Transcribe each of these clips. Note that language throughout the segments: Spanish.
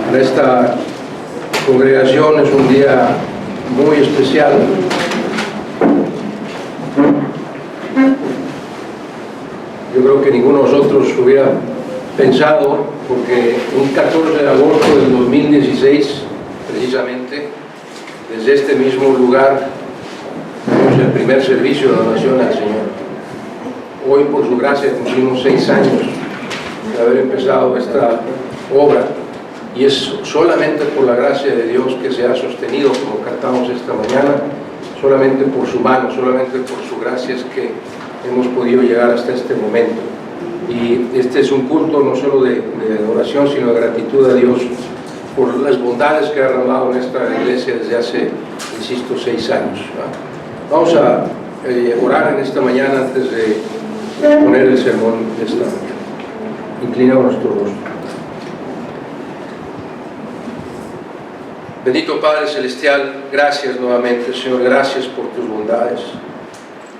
Para esta congregación es un día muy especial. Yo creo que ninguno de nosotros hubiera pensado, porque un 14 de agosto del 2016, precisamente, desde este mismo lugar, tuvimos el primer servicio de adoración al Señor. Hoy, por su gracia, cumplimos 6 años de haber empezado esta obra, y es solamente por la gracia de Dios que se ha sostenido, como cantamos esta mañana, solamente por su mano, solamente por su gracia es que hemos podido llegar hasta este momento. Y este es un culto no solo de adoración, sino de gratitud a Dios por las bondades que ha derramado en esta iglesia desde hace, insisto, 6 años. Vamos a orar en esta mañana antes de poner el sermón de esta mañana. Inclinamos nuestro rostro. Bendito Padre Celestial, gracias nuevamente, Señor, gracias por tus bondades.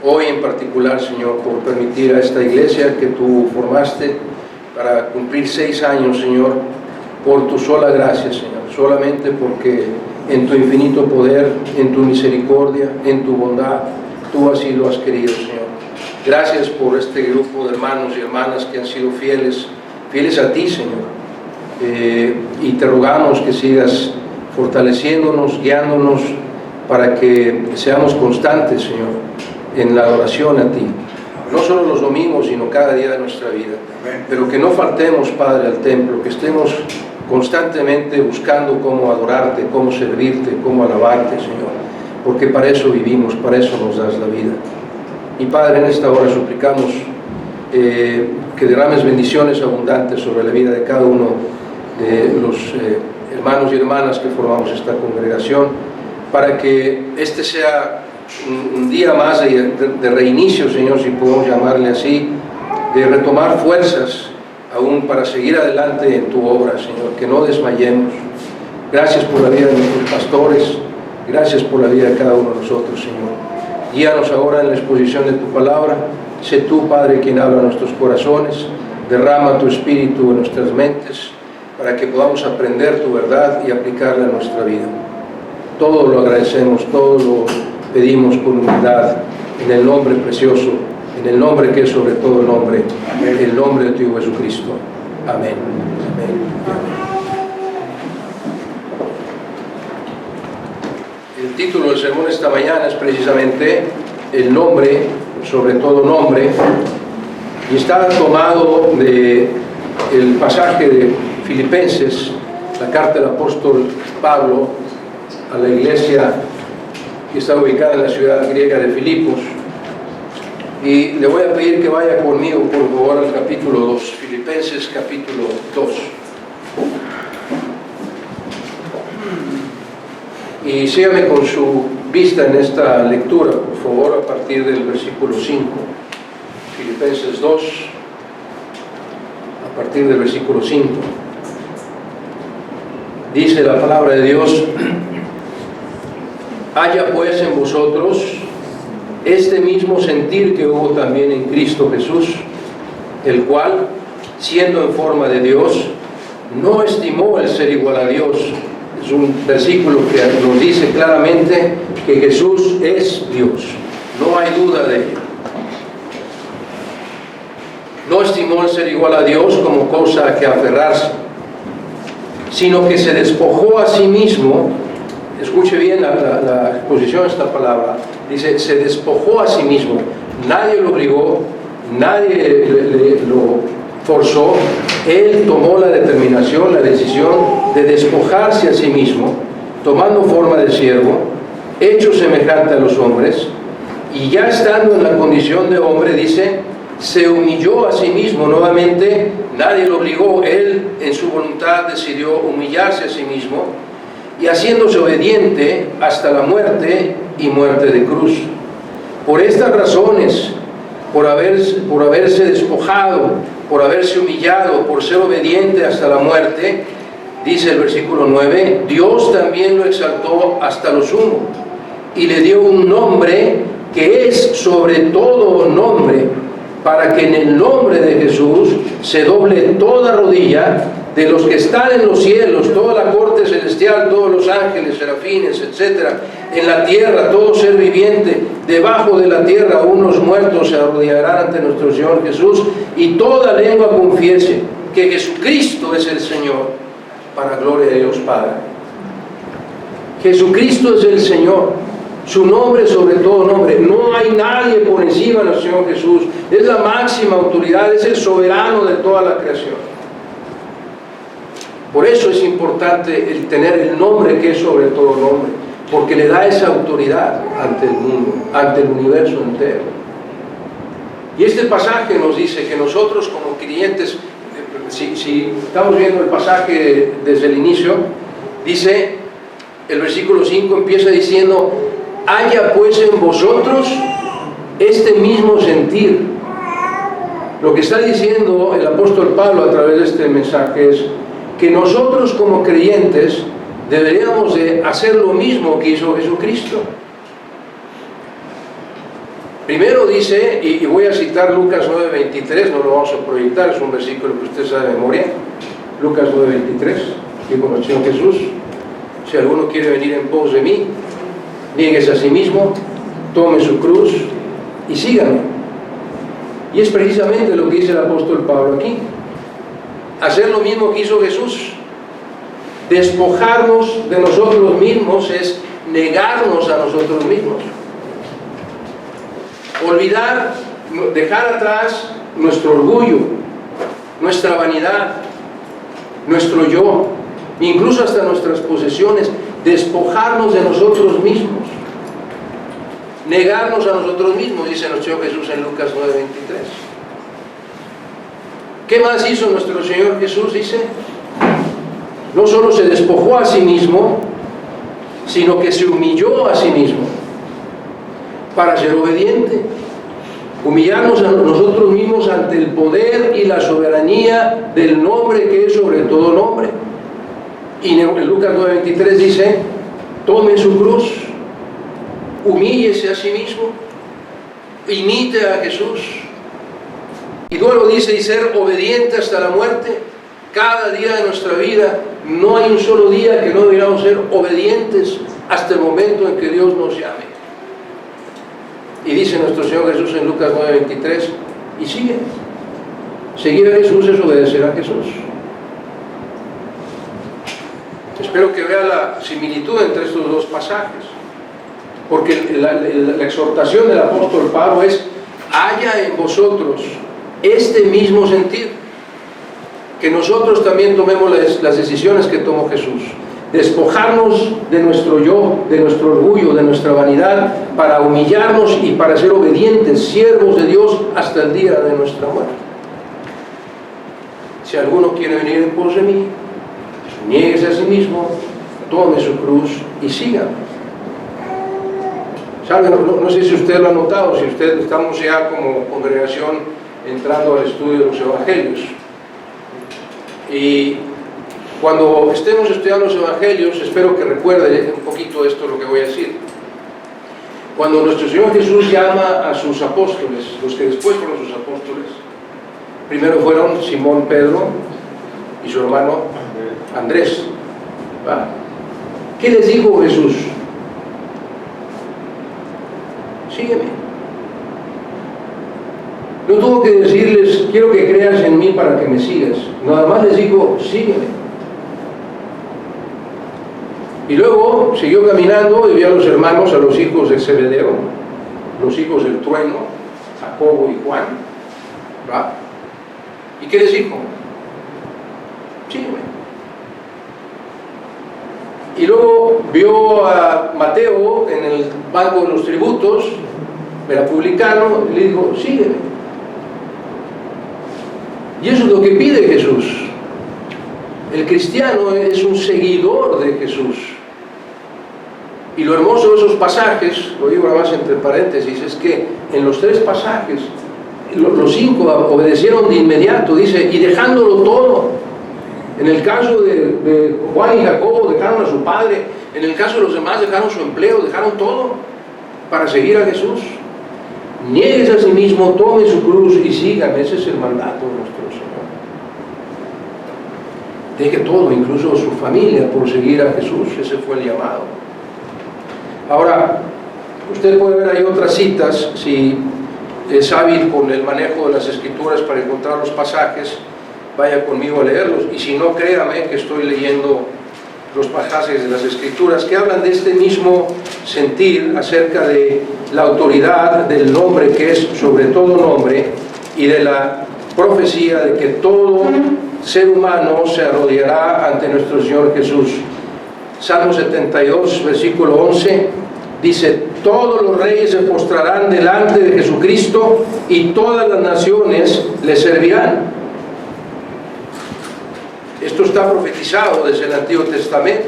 Hoy en particular, Señor, por permitir a esta iglesia que tú formaste para cumplir 6 años, Señor, por tu sola gracia, Señor, solamente porque en tu infinito poder, en tu misericordia, en tu bondad, tú así lo has querido, Señor. Gracias por este grupo de hermanos y hermanas que han sido fieles a ti, Señor. Y te rogamos que sigas fortaleciéndonos, guiándonos, para que seamos constantes, Señor, en la adoración a ti, no solo los domingos, sino cada día de nuestra vida. Pero que no faltemos, Padre, al templo, que estemos constantemente buscando cómo adorarte, cómo servirte, cómo alabarte, Señor, porque para eso vivimos, para eso nos das la vida. Y Padre, en esta hora suplicamos que derrames bendiciones abundantes sobre la vida de cada uno de los hermanos y hermanas que formamos esta congregación, para que este sea un día más de reinicio, Señor, si podemos llamarle así, de retomar fuerzas aún para seguir adelante en tu obra, Señor, que no desmayemos. Gracias por la vida de nuestros pastores, gracias por la vida de cada uno de nosotros, Señor. Guíanos ahora en la exposición de tu palabra. Sé tú, Padre, quien habla a nuestros corazones. Derrama tu espíritu en nuestras mentes para que podamos aprender tu verdad y aplicarla en nuestra vida. Todo lo agradecemos, todo lo pedimos con humildad, en el nombre precioso, en el nombre que es sobre todo nombre, el nombre de tu Hijo Jesucristo. Amén. Amén. El título del sermón esta mañana es precisamente el nombre, sobre todo nombre, y está tomado del pasaje de Filipenses, la carta del apóstol Pablo a la iglesia que está ubicada en la ciudad griega de Filipos. Y le voy a pedir que vaya conmigo, por favor, al capítulo 2, Filipenses capítulo 2. Y sígame con su vista en esta lectura, por favor, a partir del versículo 5. Filipenses 2, a partir del versículo 5. Dice la palabra de Dios: haya pues en vosotros este mismo sentir que hubo también en Cristo Jesús, el cual, siendo en forma de Dios, no estimó el ser igual a Dios. Es un versículo que nos dice claramente que Jesús es Dios, no hay duda de ello. No estimó el ser igual a Dios como cosa a que aferrarse, sino que se despojó a sí mismo. Escuche bien la exposición de esta palabra. Dice, se despojó a sí mismo. Nadie lo obligó, nadie lo forzó. Él tomó la determinación, la decisión de despojarse a sí mismo, tomando forma de siervo, hecho semejante a los hombres, y ya estando en la condición de hombre, dice, se humilló a sí mismo. Nuevamente, nadie lo obligó. Él, en su voluntad, decidió humillarse a sí mismo, y haciéndose obediente hasta la muerte y muerte de cruz. Por estas razones, por haberse despojado, por haberse humillado, por ser obediente hasta la muerte, dice el versículo 9, Dios también lo exaltó hasta lo sumo y le dio un nombre que es sobre todo nombre, para que en el nombre de Jesús se doble toda rodilla de los que están en los cielos, toda la corte celestial, todos los ángeles, serafines, etcétera, en la tierra, todo ser viviente, debajo de la tierra, aún los muertos se arrodillarán ante nuestro Señor Jesús, y toda lengua confiese que Jesucristo es el Señor, para gloria de Dios Padre. Jesucristo es el Señor, su nombre sobre todo nombre. No hay nadie por encima del Señor Jesús. Es la máxima autoridad, es el soberano de toda la creación. Por eso es importante el tener el nombre que es sobre todo nombre, porque le da esa autoridad ante el mundo, ante el universo entero. Y este pasaje nos dice que nosotros como creyentes, si estamos viendo el pasaje desde el inicio, dice, el versículo 5 empieza diciendo, haya pues en vosotros este mismo sentir. Lo que está diciendo el apóstol Pablo a través de este mensaje es que nosotros como creyentes deberíamos de hacer lo mismo que hizo Jesucristo. Primero dice, y voy a citar Lucas 9:23, no lo vamos a proyectar, es un versículo que usted sabe de memoria, Lucas 9:23, dijo el Señor Jesús, si alguno quiere venir en pos de mí, niéguese a sí mismo, tome su cruz y sígame. Y es precisamente lo que dice el apóstol Pablo aquí. Hacer lo mismo que hizo Jesús. Despojarnos de nosotros mismos es negarnos a nosotros mismos. Olvidar, dejar atrás nuestro orgullo, nuestra vanidad, nuestro yo, incluso hasta nuestras posesiones, despojarnos de nosotros mismos, negarnos a nosotros mismos, dice nuestro Señor Jesús en Lucas 9:23. ¿Qué más hizo nuestro Señor Jesús? Dice, no solo se despojó a sí mismo, sino que se humilló a sí mismo para ser obediente, humillarnos a nosotros mismos ante el poder y la soberanía del nombre que es sobre todo nombre. Y en Lucas 9:23 dice, tome su cruz, humíllese a sí mismo, imite a Jesús. Y luego dice, y ser obediente hasta la muerte. Cada día de nuestra vida, no hay un solo día que no deberíamos ser obedientes hasta el momento en que Dios nos llame. Y dice nuestro Señor Jesús en Lucas 9:23, y sigue. Seguir a Jesús es obedecer a Jesús. Espero que vea la similitud entre estos dos pasajes, porque la exhortación del apóstol Pablo es, haya en vosotros este mismo sentir, que nosotros también tomemos las decisiones que tomó Jesús, despojarnos de nuestro yo, de nuestro orgullo, de nuestra vanidad, para humillarnos y para ser obedientes, siervos de Dios hasta el día de nuestra muerte. Si alguno quiere venir en pos de mí, niéguese a sí mismo, tome su cruz y sígame. ¿Sabe? No sé si usted lo ha notado, si usted estamos ya como congregación entrando al estudio de los evangelios. Y cuando estemos estudiando los evangelios, espero que recuerde un poquito esto lo que voy a decir. Cuando nuestro Señor Jesús llama a sus apóstoles, los que después fueron sus apóstoles, primero fueron Simón Pedro y su hermano Andrés. ¿Va? ¿Qué les dijo Jesús? Sígueme. No tuvo que decirles, quiero que creas en mí para que me sigas. Nada más les dijo, sígueme. Y luego siguió caminando y vio a los hermanos, a los hijos de Zebedeo, los hijos del trueno, Jacobo y Juan. ¿Va? ¿Y qué les dijo? Sígueme. Y luego vio a Mateo en el banco de los tributos, era publicano, y le dijo, sígueme. Y eso es lo que pide Jesús. El cristiano es un seguidor de Jesús. Y lo hermoso de esos pasajes, lo digo nada más entre paréntesis, es que en los tres pasajes, los cinco obedecieron de inmediato, dice, y dejándolo todo. En el caso de Juan y Jacobo dejaron a su padre, en el caso de los demás dejaron su empleo, dejaron todo para seguir a Jesús. Niéguese a sí mismo, tome su cruz y sígame. Ese es el mandato de nuestro Señor. deje todo, incluso su familia, por seguir a Jesús. Ese fue el llamado. Ahora, usted puede ver ahí otras citas, si es hábil con el manejo de las Escrituras para encontrar los pasajes, vaya conmigo a leerlos, y si no, créame que estoy leyendo los pasajes de las Escrituras que hablan de este mismo sentir acerca de la autoridad del nombre que es sobre todo nombre, y de la profecía de que todo ser humano se arrodillará ante nuestro Señor Jesús. Salmo 72, versículo 11, dice: todos los reyes se postrarán delante de Jesucristo y todas las naciones le servirán. Esto está profetizado desde el Antiguo Testamento.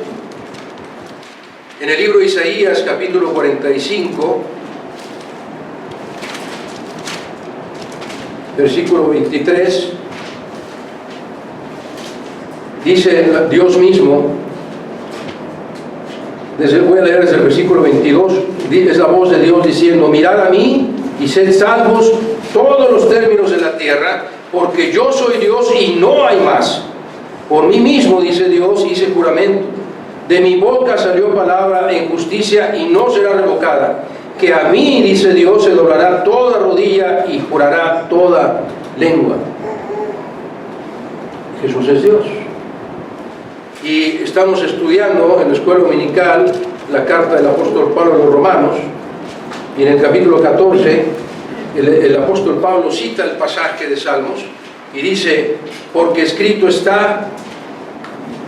En el libro de Isaías, capítulo 45, versículo 23, dice Dios mismo, voy a leer desde el versículo 22, es la voz de Dios diciendo: mirad a mí y sed salvos todos los términos de la tierra, porque yo soy Dios y no hay más. Por mí mismo, dice Dios, hice juramento. De mi boca salió palabra en justicia y no será revocada. Que a mí, dice Dios, se doblará toda rodilla y jurará toda lengua. Jesús es Dios. Y estamos estudiando en la escuela dominical la carta del apóstol Pablo a los Romanos, y en el capítulo 14 el apóstol Pablo cita el pasaje de Salmos y dice: porque escrito está,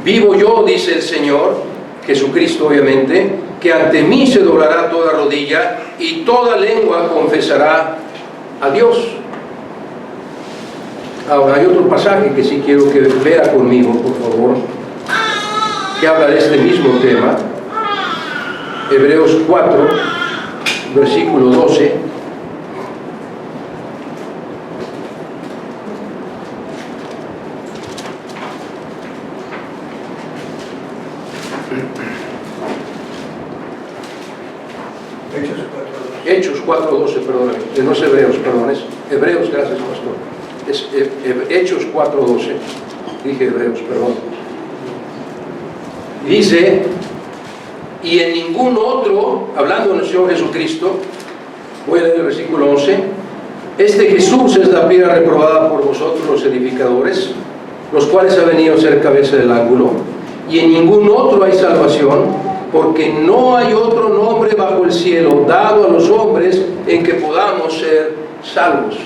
vivo yo, dice el Señor, Jesucristo obviamente, que ante mí se doblará toda rodilla y toda lengua confesará a Dios. Ahora hay otro pasaje que sí quiero que vea conmigo, por favor, que habla de este mismo tema. Hebreos 4, versículo 12. Hechos 4:12, perdóname, no es Hebreos, perdón, es Hebreos, gracias pastor, es Hechos 4:12, dije Hebreos, perdón. Dice: y en ningún otro, hablando del Señor Jesucristo, voy a leer el versículo 11, este Jesús es la piedra reprobada por vosotros los edificadores, los cuales ha venido a ser cabeza del ángulo, y en ningún otro hay salvación, porque no hay otro nombre bajo el cielo dado a los hombres en que podamos ser salvos.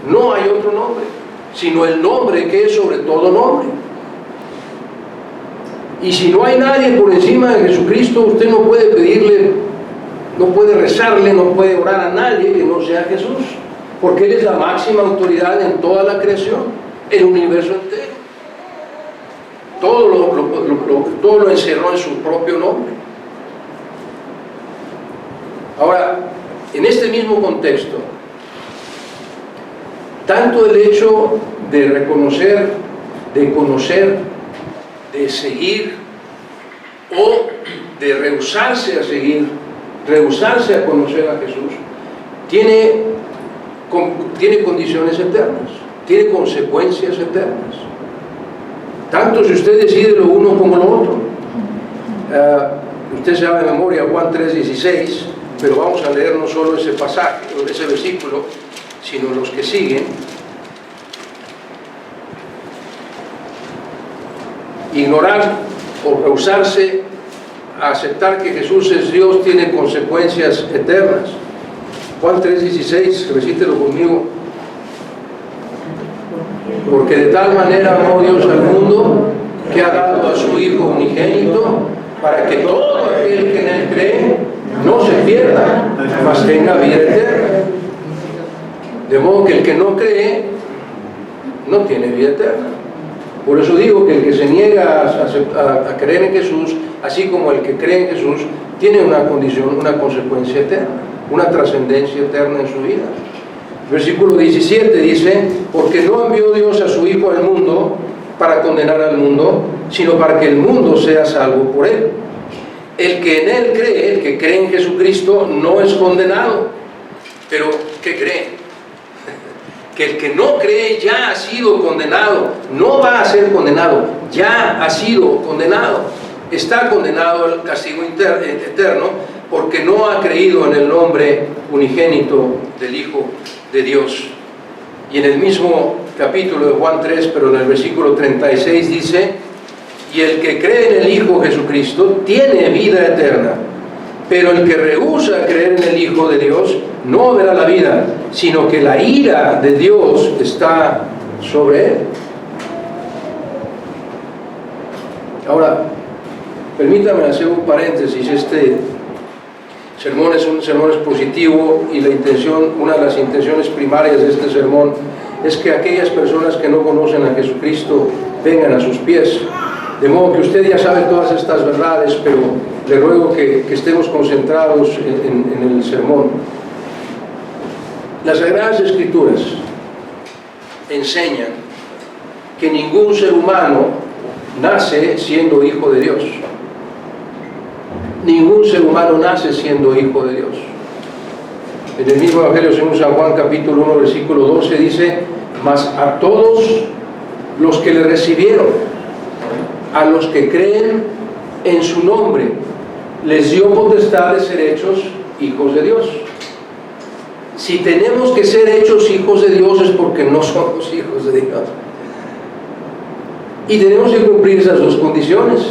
No hay otro nombre, sino el nombre que es sobre todo nombre. Y si no hay nadie por encima de Jesucristo, usted no puede pedirle, no puede rezarle, no puede orar a nadie que no sea Jesús, porque Él es la máxima autoridad en toda la creación, el universo entero. Todo lo encerró en su propio nombre. Ahora, en este mismo contexto, tanto el hecho de reconocer, de conocer, de seguir o de rehusarse a seguir, rehusarse a conocer a Jesús, tiene condiciones eternas, tiene consecuencias eternas. Tanto si usted decide lo uno como lo otro. Usted sabe de memoria Juan 3:16, pero vamos a leer no solo ese pasaje, ese versículo, sino los que siguen. Ignorar o rehusarse a aceptar que Jesús es Dios tiene consecuencias eternas. Juan 3:16, recítelo conmigo. Porque de tal manera amó Dios al mundo, que ha dado a su Hijo unigénito, para que todo aquel que en Él cree no se pierda, mas tenga vida eterna. De modo que el que no cree no tiene vida eterna. Por eso digo que el que se niega a creer en Jesús, así como el que cree en Jesús, tiene una condición, una consecuencia eterna, una trascendencia eterna en su vida. Versículo 17 dice: porque no envió Dios a su Hijo al mundo para condenar al mundo, sino para que el mundo sea salvo por Él. El que en Él cree, el que cree en Jesucristo, no es condenado. Pero, ¿qué cree? que el que no cree ya ha sido condenado, no va a ser condenado, ya ha sido condenado, está condenado al castigo eterno, porque no ha creído en el nombre unigénito del Hijo de Dios. Y en el mismo capítulo de Juan 3, pero en el versículo 36 dice: y el que cree en el Hijo Jesucristo tiene vida eterna, pero el que rehúsa creer en el Hijo de Dios no verá la vida, sino que la ira de Dios está sobre él. Ahora, permítame hacer un paréntesis. Este sermón es un sermón expositivo, y una de las intenciones primarias de este sermón es que aquellas personas que no conocen a Jesucristo vengan a sus pies. De modo que usted ya sabe todas estas verdades, pero le ruego que estemos concentrados en el sermón. Las Sagradas Escrituras enseñan que ningún ser humano nace siendo hijo de Dios. Ningún ser humano nace siendo hijo de Dios. En el mismo Evangelio según San Juan, capítulo 1, versículo 12, dice: mas a todos los que le recibieron, a los que creen en su nombre, les dio potestad de ser hechos hijos de Dios. Si tenemos que ser hechos hijos de Dios es porque no somos hijos de Dios. Y tenemos que cumplir esas dos condiciones: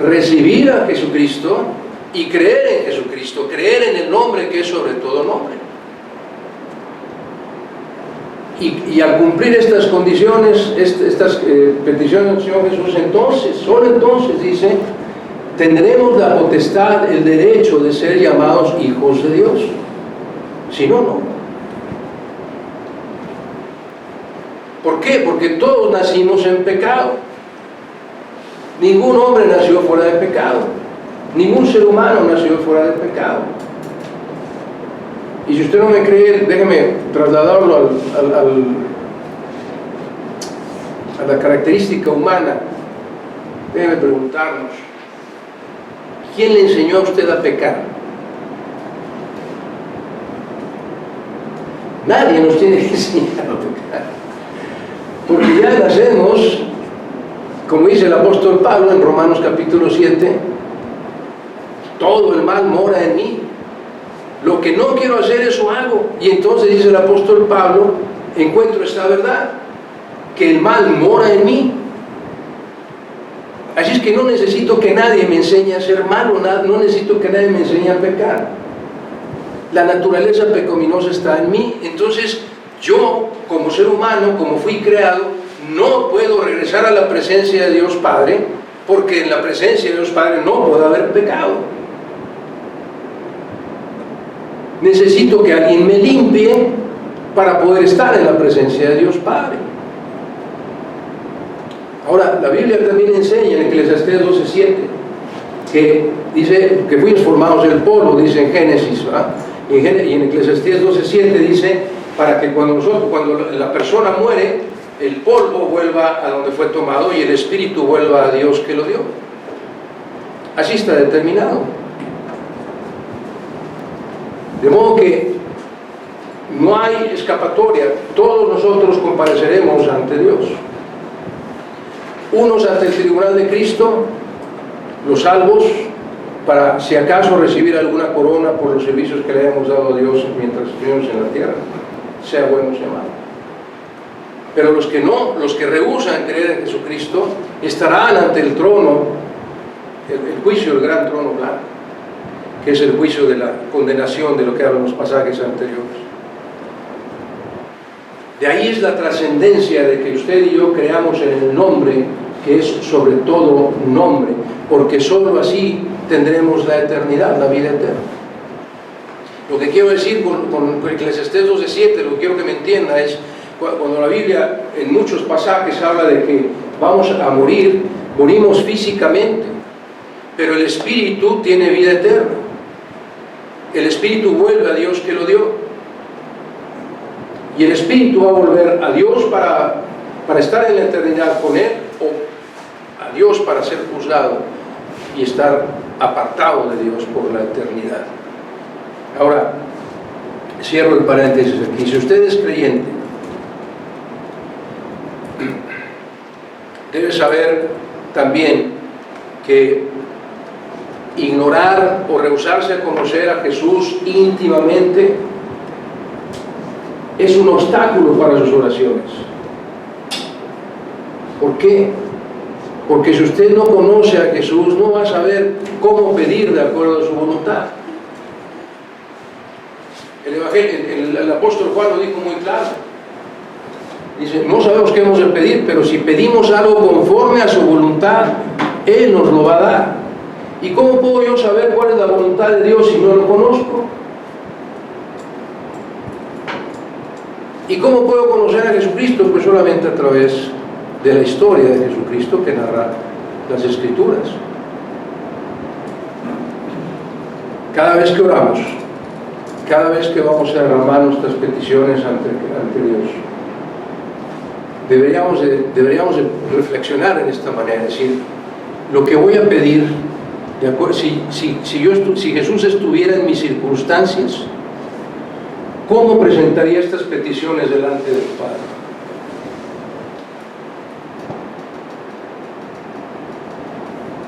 recibir a Jesucristo y creer en Jesucristo, creer en el nombre que es sobre todo nombre. Y al cumplir estas condiciones, estas peticiones del Señor Jesús, solo entonces, dice, tendremos la potestad, el derecho de ser llamados hijos de Dios. Si no, no. ¿Por qué? Porque todos nacimos en pecado. Ningún hombre nació fuera de pecado. Ningún ser humano nació fuera de pecado. Y si usted no me cree, déjeme trasladarlo a la característica humana. Déjeme preguntarnos: ¿quién le enseñó a usted a pecar? Nadie nos tiene que enseñar a pecar, porque ya nacemos, como dice el apóstol Pablo en Romanos capítulo 7, todo el mal mora en mí. Lo que no quiero hacer, eso hago. Y entonces dice el apóstol Pablo, encuentro esta verdad, que el mal mora en mí. Así es que no necesito que nadie me enseñe a ser malo, no necesito que nadie me enseñe a pecar. La naturaleza pecaminosa está en mí. Entonces yo, como ser humano, como fui creado, no puedo regresar a la presencia de Dios Padre, porque en la presencia de Dios Padre no puede haber pecado. Necesito que alguien me limpie para poder estar en la presencia de Dios Padre. Ahora, la Biblia también enseña en Eclesiastés 12:7 que dice que fuimos formados del polvo, dice en Génesis, ¿verdad? Y en Eclesiastés 12:7 dice, para que cuando la persona muere, el polvo vuelva a donde fue tomado y el espíritu vuelva a Dios que lo dio. Así está determinado. De modo que no hay escapatoria, todos nosotros compareceremos ante Dios. Unos ante el tribunal de Cristo, los salvos, para si acaso recibir alguna corona por los servicios que le hayamos dado a Dios mientras estuvimos en la tierra, sea bueno, sea malo. Pero los que no, los que rehúsan creer en Jesucristo, estarán ante el trono, el juicio, el gran trono blanco, que es el juicio de la condenación, de lo que hablan los pasajes anteriores. De ahí es la trascendencia de que usted y yo creamos en el nombre que es sobre todo nombre, porque solo así tendremos la eternidad, la vida eterna. Lo que quiero decir con Eclesiastés 12:7, lo que quiero que me entienda es, cuando la Biblia en muchos pasajes habla de que vamos a morir, morimos físicamente, pero el Espíritu tiene vida eterna. El Espíritu vuelve a Dios que lo dio. Y el Espíritu va a volver a Dios para estar en la eternidad con Él, o a Dios para ser juzgado y estar apartado de Dios por la eternidad. Ahora, cierro el paréntesis aquí. Si usted es creyente debe saber también que ignorar o rehusarse a conocer a Jesús íntimamente es un obstáculo para sus oraciones. ¿Por qué? Porque si usted no conoce a Jesús, no va a saber cómo pedir de acuerdo a su voluntad. El apóstol Juan lo dijo muy claro. Dice, no sabemos qué hemos de pedir, pero si pedimos algo conforme a su voluntad, Él nos lo va a dar. ¿Y cómo puedo yo saber cuál es la voluntad de Dios si no lo conozco? ¿Y cómo puedo conocer a Jesucristo? Pues solamente a través de la historia de Jesucristo que narra las Escrituras. Cada vez que oramos, cada vez que vamos a derramar nuestras peticiones ante Dios, deberíamos de reflexionar en esta manera, es decir, lo que voy a pedir, de acuerdo, si Jesús estuviera en mis circunstancias, ¿cómo presentaría estas peticiones delante del Padre?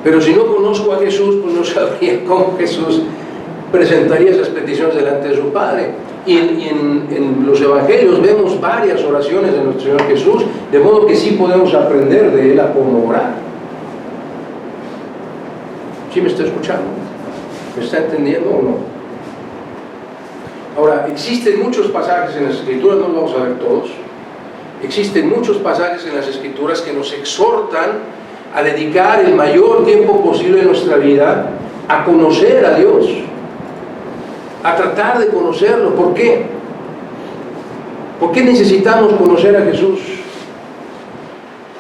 Pero si no conozco a Jesús, pues no sabría cómo Jesús presentaría esas peticiones delante de su Padre. Y en los evangelios vemos varias oraciones de nuestro Señor Jesús, de modo que sí podemos aprender de Él a cómo orar. ¿Sí me está escuchando? ¿Me está entendiendo o no? Ahora, existen muchos pasajes en las Escrituras, no los vamos a ver todos, existen muchos pasajes en las Escrituras que nos exhortan a dedicar el mayor tiempo posible de nuestra vida a conocer a Dios, a tratar de conocerlo. ¿Por qué? ¿Por qué necesitamos conocer a Jesús?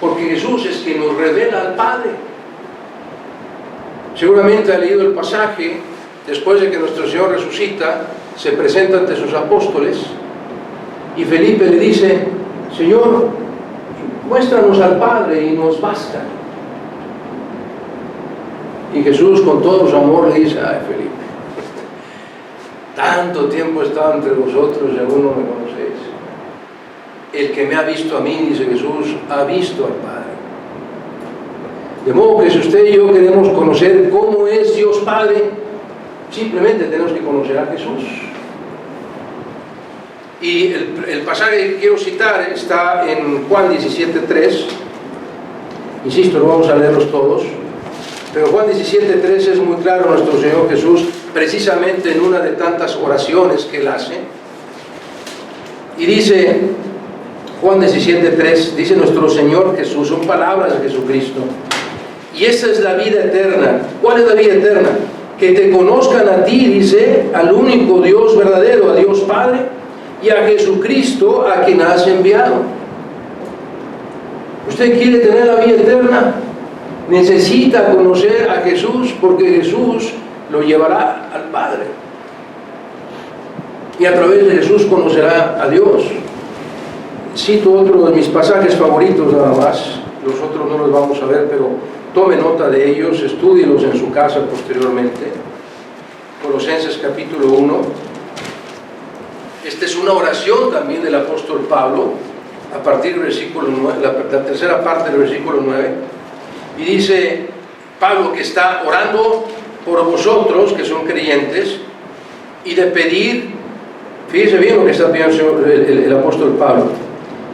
Porque Jesús es quien nos revela al Padre. Seguramente ha leído el pasaje, después de que nuestro Señor resucita, se presenta ante sus apóstoles y Felipe le dice, Señor, muéstranos al Padre y nos basta. Y Jesús con todo su amor le dice, ay Felipe, tanto tiempo he estado entre vosotros y aún no me conocéis. El que me ha visto a mí, dice Jesús, ha visto al Padre. De modo que si usted y yo queremos conocer cómo es Dios Padre, simplemente tenemos que conocer a Jesús. Y el pasaje que quiero citar está en Juan 17:3. Insisto, no vamos a leerlos todos, pero Juan 17:3 es muy claro. Nuestro Señor Jesús, precisamente en una de tantas oraciones que Él hace, y dice, Juan 17:3, dice nuestro Señor Jesús, son palabras de Jesucristo, y esa es la vida eterna. ¿Cuál es la vida eterna? Que te conozcan a ti, dice, al único Dios verdadero, a Dios Padre, y a Jesucristo, a quien has enviado. ¿Usted quiere tener la vida eterna? Necesita conocer a Jesús, porque Jesús lo llevará al Padre. Y a través de Jesús conocerá a Dios. Cito otro de mis pasajes favoritos nada más. Los otros no los vamos a ver, pero tome nota de ellos, estúdielos en su casa posteriormente. Colosenses capítulo 1. Esta es una oración también del apóstol Pablo, a partir del versículo 9, la tercera parte del versículo 9. Y dice Pablo que está orando por vosotros, que son creyentes, y de pedir, fíjese bien lo que está pidiendo el apóstol Pablo,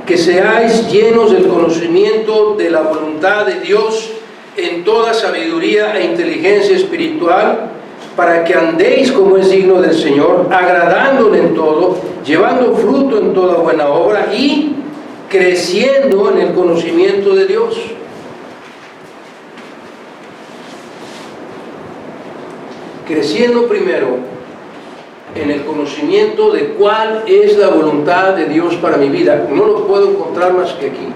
que seáis llenos del conocimiento de la voluntad de Dios en toda sabiduría e inteligencia espiritual, para que andéis como es digno del Señor, agradándole en todo, llevando fruto en toda buena obra y creciendo en el conocimiento de Dios. Creciendo primero en el conocimiento de cuál es la voluntad de Dios para mi vida. No lo puedo encontrar más que aquí.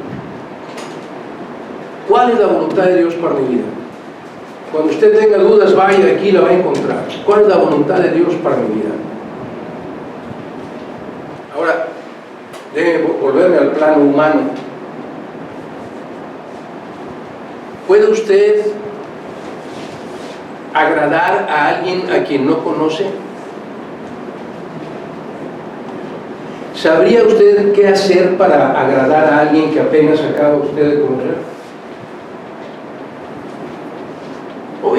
¿Cuál es la voluntad de Dios para mi vida? Cuando usted tenga dudas, vaya aquí, la va a encontrar. ¿Cuál es la voluntad de Dios para mi vida? Ahora, déjeme volverme al plano humano. ¿Puede usted agradar a alguien a quien no conoce? ¿Sabría usted qué hacer para agradar a alguien que apenas acaba usted de conocer?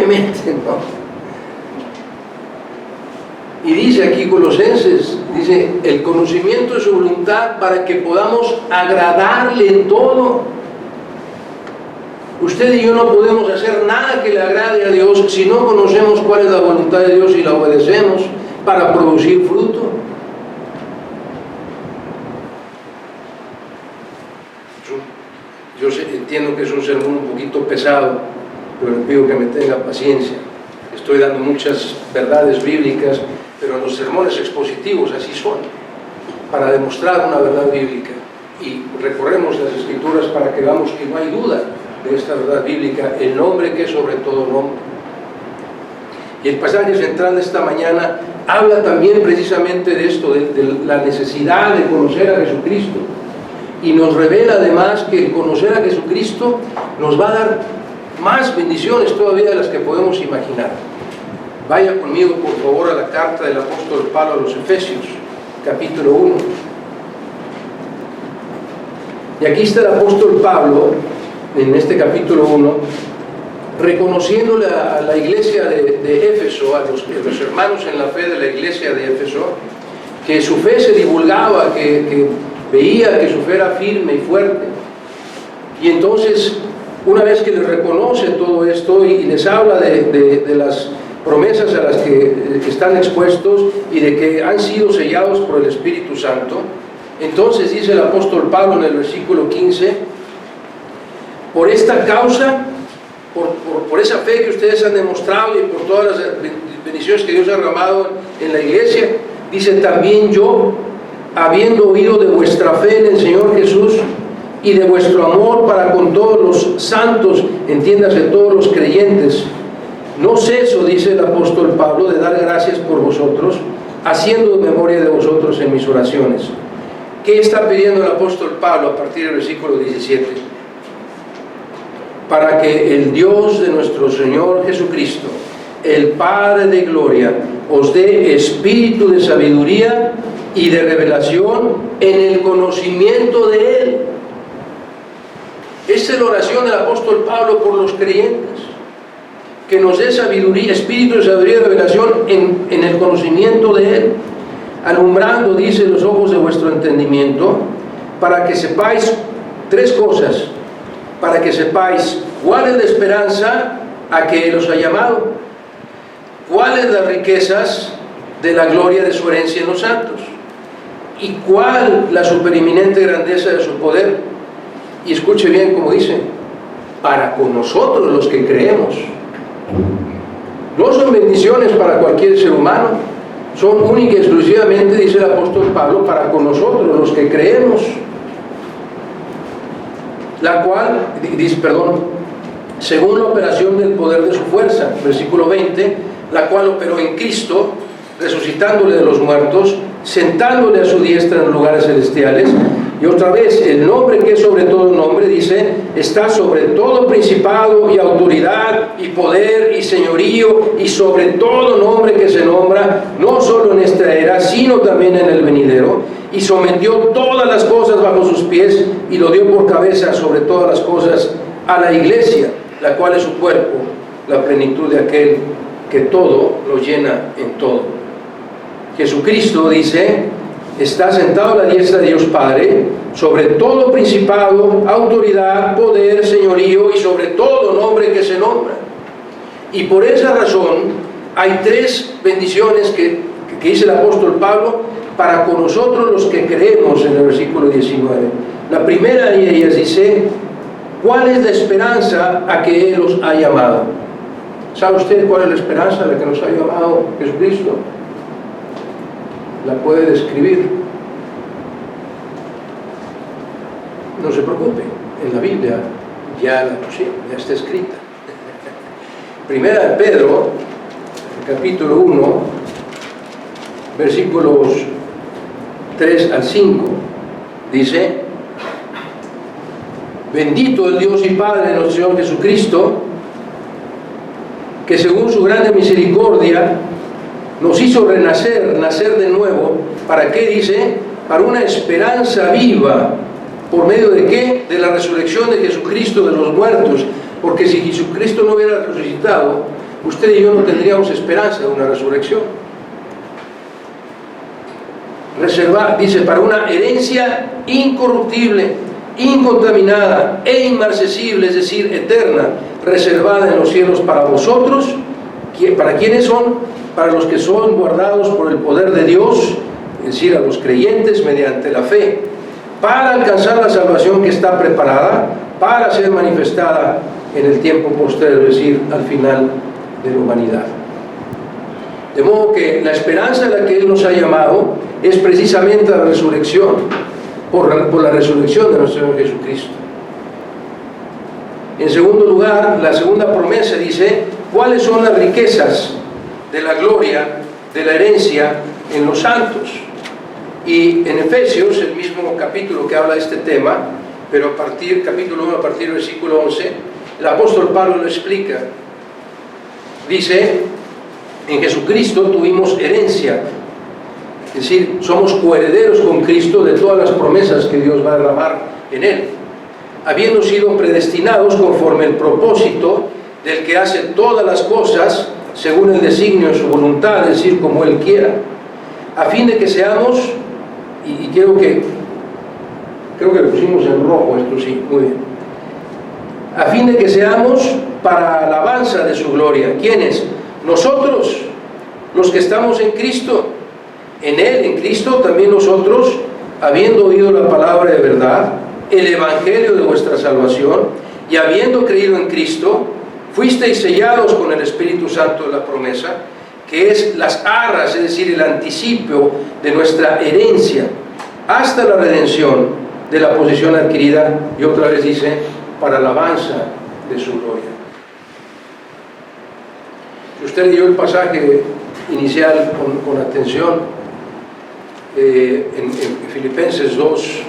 obviamente, ¿no? Y dice aquí Colosenses, dice, el conocimiento de su voluntad para que podamos agradarle en todo. Usted y yo no podemos hacer nada que le agrade a Dios si no conocemos cuál es la voluntad de Dios y la obedecemos para producir fruto. Yo entiendo que es un sermón un poquito pesado, pero le pido que me tenga paciencia. Estoy dando muchas verdades bíblicas, pero los sermones expositivos así son, para demostrar una verdad bíblica. Y recorremos las Escrituras para que veamos que no hay duda de esta verdad bíblica, el nombre que es sobre todo nombre. Y el pasaje central de esta mañana habla también precisamente de esto, de la necesidad de conocer a Jesucristo. Y nos revela además que el conocer a Jesucristo nos va a dar más bendiciones todavía de las que podemos imaginar. Vaya conmigo por favor a la carta del apóstol Pablo a los Efesios, capítulo 1. Y aquí está el apóstol Pablo, en este capítulo 1, reconociéndole a la iglesia de Éfeso, a los hermanos en la fe de la iglesia de Éfeso, que su fe se divulgaba, que veía que su fe era firme y fuerte. Y entonces, una vez que les reconoce todo esto y les habla de las promesas a las que están expuestos y de que han sido sellados por el Espíritu Santo, entonces dice el apóstol Pablo en el versículo 15, por esta causa, por esa fe que ustedes han demostrado y por todas las bendiciones que Dios ha derramado en la iglesia, dice también yo, habiendo oído de vuestra fe en el Señor Jesús y de vuestro amor para con todos los santos, entiéndase todos los creyentes, no ceso, dice el apóstol Pablo, de dar gracias por vosotros, haciendo memoria de vosotros en mis oraciones. ¿Qué está pidiendo el apóstol Pablo a partir del versículo 17? Para que el Dios de nuestro Señor Jesucristo, el Padre de gloria, os dé espíritu de sabiduría y de revelación en el conocimiento de Él. Esta es la oración del apóstol Pablo por los creyentes, que nos dé sabiduría, espíritu de sabiduría y revelación en el conocimiento de Él, alumbrando, dice, los ojos de vuestro entendimiento, para que sepáis tres cosas: para que sepáis cuál es la esperanza a que Él os ha llamado, cuáles las riquezas de la gloria de su herencia en los santos, y cuál la supereminente grandeza de su poder. Y escuche bien como dice, para con nosotros los que creemos. No son bendiciones para cualquier ser humano, son únicas y exclusivamente, dice el apóstol Pablo, para con nosotros los que creemos. La cual, según la operación del poder de su fuerza, versículo 20, la cual operó en Cristo, resucitándole de los muertos, sentándole a su diestra en los lugares celestiales. Y otra vez, el nombre que es sobre todo nombre, dice, está sobre todo principado y autoridad y poder y señorío y sobre todo nombre que se nombra, no solo en esta era, sino también en el venidero, y sometió todas las cosas bajo sus pies y lo dio por cabeza sobre todas las cosas a la iglesia, la cual es su cuerpo, la plenitud de aquel que todo lo llena en todo. Jesucristo, dice, está sentado a la diestra de Dios Padre, sobre todo principado, autoridad, poder, señorío y sobre todo nombre que se nombra. Y por esa razón hay tres bendiciones que dice el apóstol Pablo para con nosotros los que creemos, en el versículo 19. La primera de ellas dice, ¿cuál es la esperanza a que Él os ha llamado? ¿Sabe usted cuál es la esperanza a la que nos ha llamado Jesucristo? La puede describir. No se preocupe, en la Biblia ya la pusieron, ya está escrita. Primera de Pedro, capítulo 1, versículos 3 al 5, dice: bendito el Dios y Padre de nuestro Señor Jesucristo, que según su grande misericordia nos hizo nacer de nuevo. ¿Para qué? Dice, para una esperanza viva. ¿Por medio de qué? De la resurrección de Jesucristo de los muertos. Porque si Jesucristo no hubiera resucitado, usted y yo no tendríamos esperanza de una resurrección. Reservar, dice, para una herencia incorruptible, incontaminada e inmarcesible, es decir, eterna, reservada en los cielos para vosotros. ¿Para quiénes son? Para los que son guardados por el poder de Dios, es decir, a los creyentes mediante la fe, para alcanzar la salvación que está preparada para ser manifestada en el tiempo postrero, es decir, al final de la humanidad. De modo que la esperanza a la que Él nos ha llamado es precisamente la resurrección, por la resurrección de nuestro Señor Jesucristo. En segundo lugar, la segunda promesa dice, ¿cuáles son las riquezas de la gloria, de la herencia en los santos? Y en Efesios, el mismo capítulo que habla de este tema, pero capítulo 1, a partir del versículo 11, el apóstol Pablo lo explica. Dice, en Jesucristo tuvimos herencia, es decir, somos coherederos con Cristo de todas las promesas que Dios va a derramar en Él, habiendo sido predestinados conforme el propósito del que hace todas las cosas según el designio de su voluntad, es decir, como Él quiera, a fin de que seamos, y creo que lo pusimos en rojo, esto sí, muy bien, a fin de que seamos para alabanza de su gloria. ¿Quiénes? Nosotros, los que estamos en Cristo. En Él, en Cristo, también nosotros, habiendo oído la palabra de verdad, el evangelio de vuestra salvación, y habiendo creído en Cristo, fuisteis sellados con el Espíritu Santo de la promesa, que es las arras, es decir, el anticipo de nuestra herencia, hasta la redención de la posesión adquirida, y otra vez dice, para alabanza de su gloria. Si usted leyó el pasaje inicial con atención, en Filipenses 2,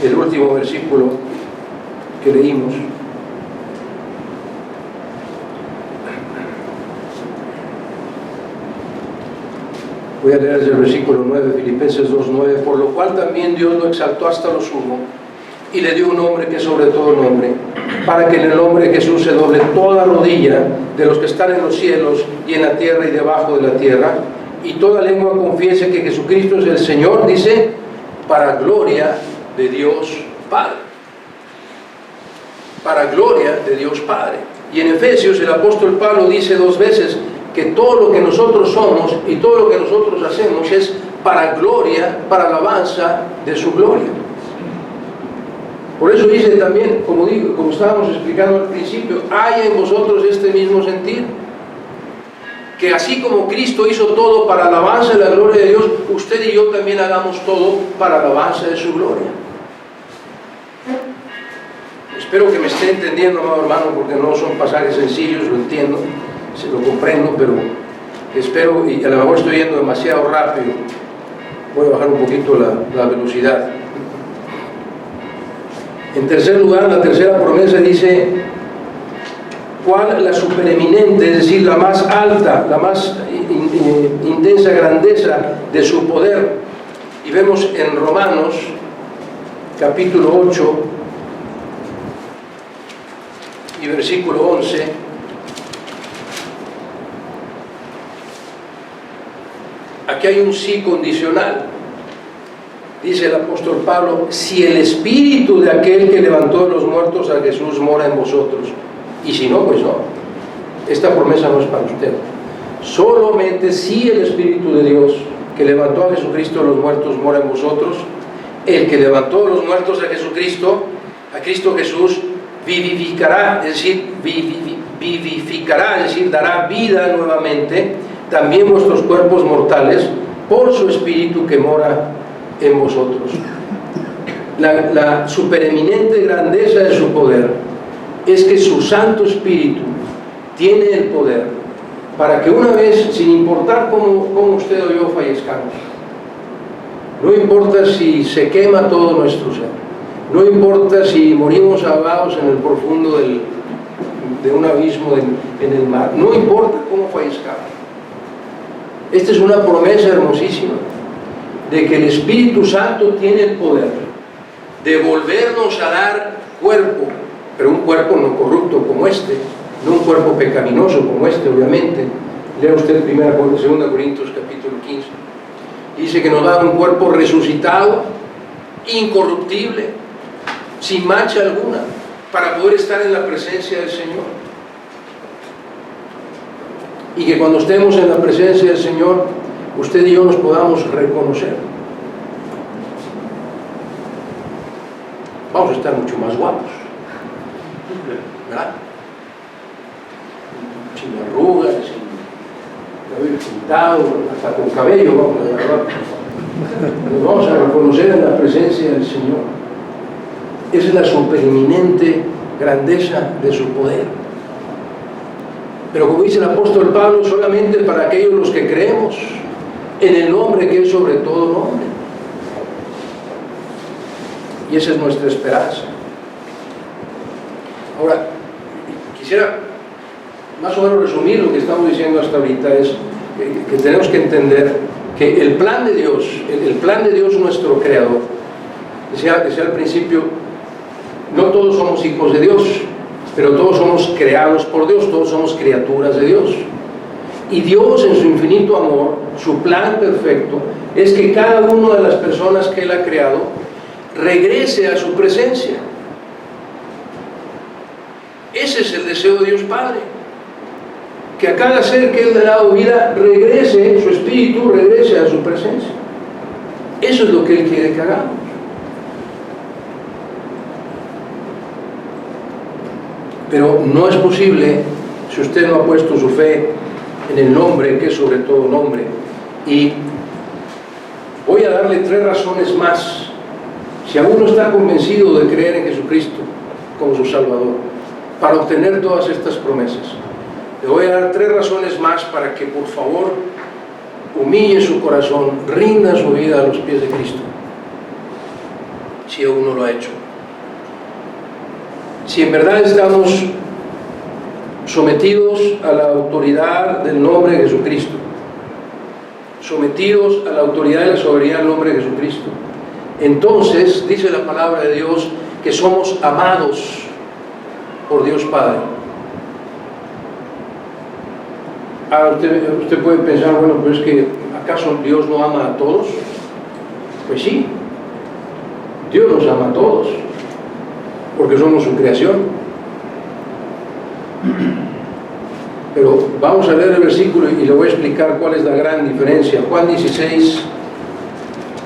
el último versículo que leímos, voy a leer desde el versículo 9, Filipenses 2:9, por lo cual también Dios lo exaltó hasta lo sumo y le dio un nombre que es sobre todo nombre, para que en el nombre de Jesús se doble toda rodilla de los que están en los cielos y en la tierra y debajo de la tierra, y toda lengua confiese que Jesucristo es el Señor, dice, para gloria de Dios Padre. Para gloria de Dios Padre. Y en Efesios el apóstol Pablo dice 2 veces que todo lo que nosotros somos y todo lo que nosotros hacemos es para gloria, para alabanza de su gloria. Por eso dice también, como estábamos explicando al principio, hay en vosotros este mismo sentir, que así como Cristo hizo todo para alabanza de la gloria de Dios, usted y yo también hagamos todo para alabanza de su gloria. Espero que me esté entendiendo, amado hermano, porque no son pasajes sencillos, lo entiendo, se lo comprendo, pero espero, y a lo mejor estoy yendo demasiado rápido, voy a bajar un poquito la velocidad. En tercer lugar, la tercera promesa dice, ¿cuál? La supereminente, es decir, la más alta, la más intensa grandeza de su poder. Y vemos en Romanos, capítulo 8, y versículo 11, aquí hay un sí condicional. Dice el apóstol Pablo, si el espíritu de aquel que levantó de los muertos a Jesús mora en vosotros, y si no, pues no, esta promesa no es para usted. Solamente si el espíritu de Dios que levantó a Jesucristo de los muertos mora en vosotros, el que levantó de los muertos a Jesucristo, a Cristo Jesús, vivificará, es decir, vivificará, es decir, dará vida nuevamente también vuestros cuerpos mortales por su espíritu que mora en vosotros. La supereminente grandeza de su poder es que su Santo Espíritu tiene el poder para que una vez, sin importar cómo usted o yo fallezcamos, no importa si se quema todo nuestro ser, no importa si morimos ahogados en el profundo de un abismo en el mar, no importa cómo fallezcamos. Esta es una promesa hermosísima de que el Espíritu Santo tiene el poder de volvernos a dar cuerpo, pero un cuerpo no corrupto como este, no un cuerpo pecaminoso como este, obviamente. Lea usted 2 Corintios capítulo 15. Dice que nos da un cuerpo resucitado, incorruptible, sin mancha alguna, para poder estar en la presencia del Señor. Y que cuando estemos en la presencia del Señor, usted y yo nos podamos reconocer. Vamos a estar mucho más guapos, ¿verdad? Sin arrugas, sin cabello pintado, hasta con cabello, vamos a agarrar. Nos vamos a reconocer en la presencia del Señor. Esa es la supereminente grandeza de su poder. Pero como dice el apóstol Pablo, solamente para aquellos los que creemos en el nombre que es sobre todo nombre. Y esa es nuestra esperanza. Ahora, quisiera más o menos resumir lo que estamos diciendo hasta ahorita. Es que tenemos que entender que el plan de Dios, nuestro Creador, decía al principio, no todos somos hijos de Dios, pero todos somos creados por Dios, todos somos criaturas de Dios. Y Dios, en su infinito amor, su plan perfecto, es que cada una de las personas que Él ha creado regrese a su presencia. Ese es el deseo de Dios Padre, que a cada ser que Él le ha dado vida regrese, su espíritu regrese a su presencia. Eso es lo que Él quiere que hagamos. Pero no es posible si usted no ha puesto su fe en el nombre que es sobre todo nombre. Y voy a darle 3 razones más. Si aún no está convencido de creer en Jesucristo como su Salvador, para obtener todas estas promesas, le voy a dar 3 razones más para que por favor humille su corazón, rinda su vida a los pies de Cristo, si aún no lo ha hecho. Si en verdad estamos sometidos a la autoridad del nombre de Jesucristo, sometidos a la autoridad y la soberanía del nombre de Jesucristo, entonces dice la palabra de Dios que somos amados por Dios Padre. Ahora usted puede pensar, bueno, pues es que ¿acaso Dios no ama a todos? Pues sí, Dios nos ama a todos, porque somos su creación. Pero vamos a leer el versículo y le voy a explicar cuál es la gran diferencia. Juan 16,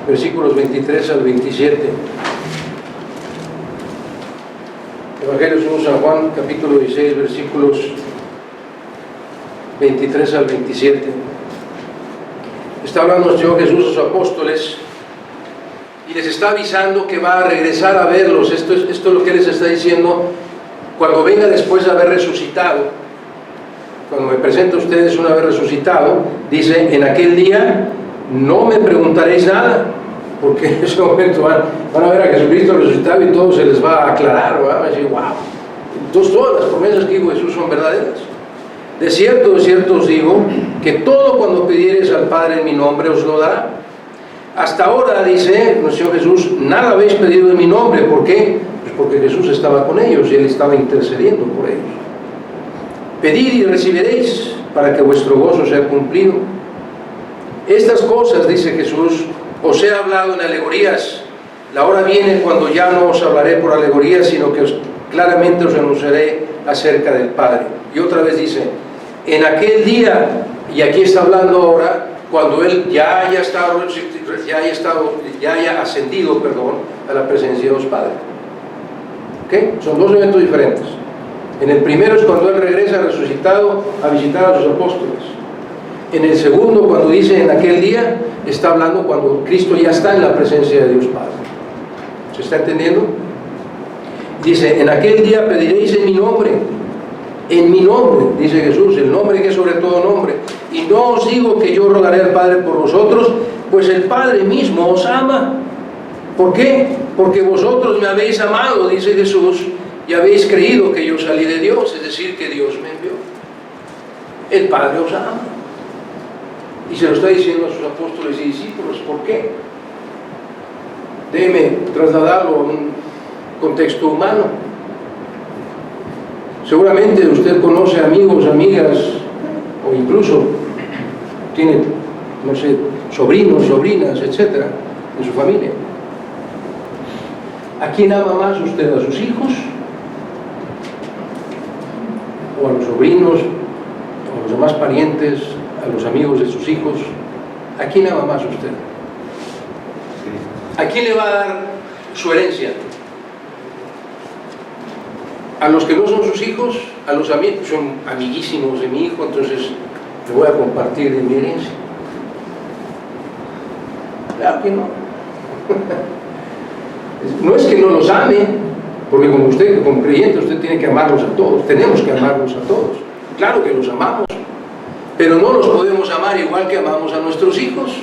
versículos 23 al 27. Evangelio según San Juan, capítulo 16, versículos 23 al 27. Está hablando el Señor Jesús a sus apóstoles y les está avisando que va a regresar a verlos. Esto es lo que les está diciendo cuando venga después de haber resucitado. Cuando me presente a ustedes una vez resucitado, dice, en aquel día no me preguntaréis nada, porque en ese momento van a ver a Jesucristo resucitado y todo se les va a aclarar, van a decir, wow. Entonces todas las promesas que dijo Jesús son verdaderas. De cierto os digo, que todo cuando pidiereis al Padre en mi nombre os lo dará. Hasta ahora, dice nuestro Señor Jesús, nada habéis pedido en mi nombre. ¿Por qué? Pues porque Jesús estaba con ellos y Él estaba intercediendo por ellos. Pedid y recibiréis, para que vuestro gozo sea cumplido. Estas cosas, dice Jesús, os he hablado en alegorías. La hora viene cuando ya no os hablaré por alegorías, sino que claramente os anunciaré acerca del Padre. Y otra vez dice, en aquel día, y aquí está hablando ahora, cuando Él ya haya ascendido, a la presencia de Dios Padre. ¿Okay? Son 2 eventos diferentes. En el primero es cuando Él regresa resucitado a visitar a sus apóstoles. En el segundo, cuando dice en aquel día, está hablando cuando Cristo ya está en la presencia de Dios Padre. ¿Se está entendiendo? Dice, en aquel día pediréis en mi nombre, dice Jesús, el nombre que es sobre todo nombre. Y no os digo que yo rogaré al Padre por vosotros, pues el Padre mismo os ama. ¿Por qué? Porque vosotros me habéis amado, dice Jesús, y habéis creído que yo salí de Dios, es decir, que Dios me envió. El Padre os ama. Y se lo está diciendo a sus apóstoles y discípulos. ¿Por qué? Déjeme trasladarlo a un contexto humano. Seguramente usted conoce amigos, amigas, o incluso tiene, no sé, sobrinos, sobrinas, etcétera, en su familia. ¿A quién ama más usted? ¿A sus hijos? ¿O a los sobrinos? ¿O a los demás parientes? ¿A los amigos de sus hijos? ¿A quién ama más usted? ¿A quién le va a dar su herencia? A los que no son sus hijos, a los amigos, son amiguísimos de mi hijo, entonces le voy a compartir de mi herencia. Claro que no. No es que no los ame, porque como usted, como creyente, usted tiene que amarlos a todos, tenemos que amarlos a todos. Claro que los amamos, pero no los podemos amar igual que amamos a nuestros hijos.